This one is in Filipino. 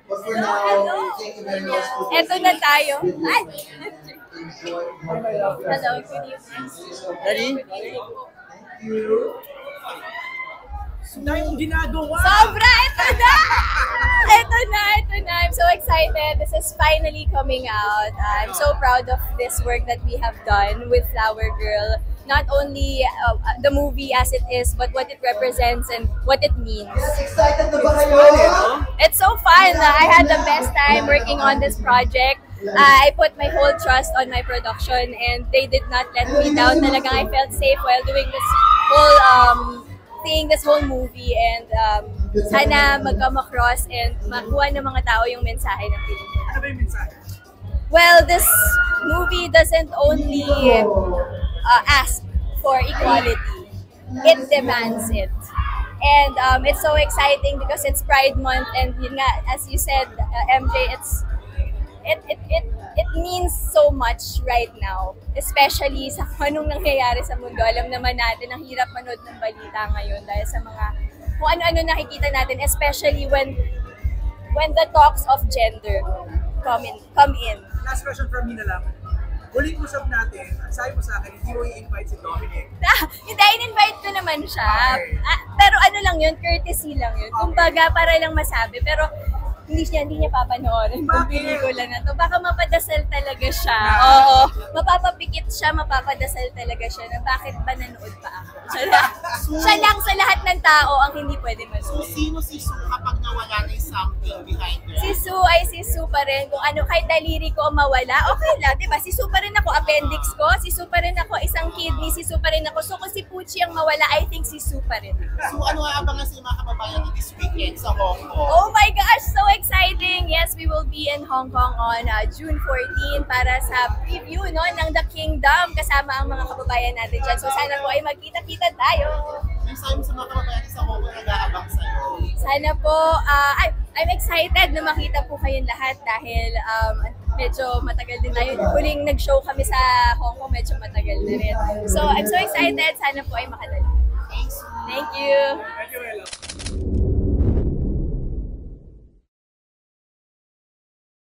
But for now, thank you very much for Eto na tayo. Ay! Hello, good evening. Ready? Thank you. Dahil yung ginagawa! Sobra! Ito na! Ito na! Ito na! I'm so excited. This is finally coming out. I'm so proud of this work that we have done with Flower Girl. Not only the movie as it is, but what it represents and what it means. Excited na ba kayo? It's so fun. I had the best time working on this project. I put my whole trust on my production and they did not let me down. Talagang I felt safe while doing this whole seeing this whole movie and sana mag-come across and makuha ng mga tao yung mensahe ng pelikula. Ano ba yung mensahe? Well, this movie doesn't only ask for equality, it demands it. And it's so exciting because it's Pride Month and yun nga, as you said, MJ, it means so much right now. Especially sa anong nangyayari sa mundo. Alam naman natin, ang hirap manood ng balita ngayon dahil sa mga kung ano-ano nakikita natin, especially when the talks of gender come in. Last question from me na lang. Huling usap natin, sabi mo sa akin, hindi mo i-invite si Dominic. Hindi, in-invite ko naman siya. Okay. Pero ano lang yun, courtesy lang yun. Kumbaga, para lang masabi. Pero hindi niya papanoorin kung pelikula na to. Baka mapadasal talaga siya. Oo. Mapapapikit siya, mapapadasal talaga siya na bakit ba nanood pa ako? Siya lang sa lahat ng tao ang hindi pwede manood. Sino si Sue kapag nawala na yung something behind her? Si Sue ay si Sue pa rin. Kung ano, kahit daliri ko mawala, okay lang, diba? Si Sue pa rin ako, appendix ko. Si Sue pa rin ako, isang kidney. Si Sue pa rin ako. So kung si Pucci ang mawala, I think si Sue pa rin. So ano aabangan sa mga kababayan this weekend sa Hong Kong? Oh my gosh, so exciting! Yes, we will be in Hong Kong on June 14 para sa preview ng The Kingdom kasama ang mga kababayan natin dyan. So sana po ay magkita-kita tayo. Yung sabi mo sa mga kababayan sa Hong Kong nag-aabang sa'yo? Sana po, I'm excited na makita po kayong lahat dahil medyo matagal din tayo. Huling nag-show kami sa Hong Kong, medyo matagal na rin. So I'm so excited, sana po ay makadali. Thanks. Thank you! Thank you, Ella.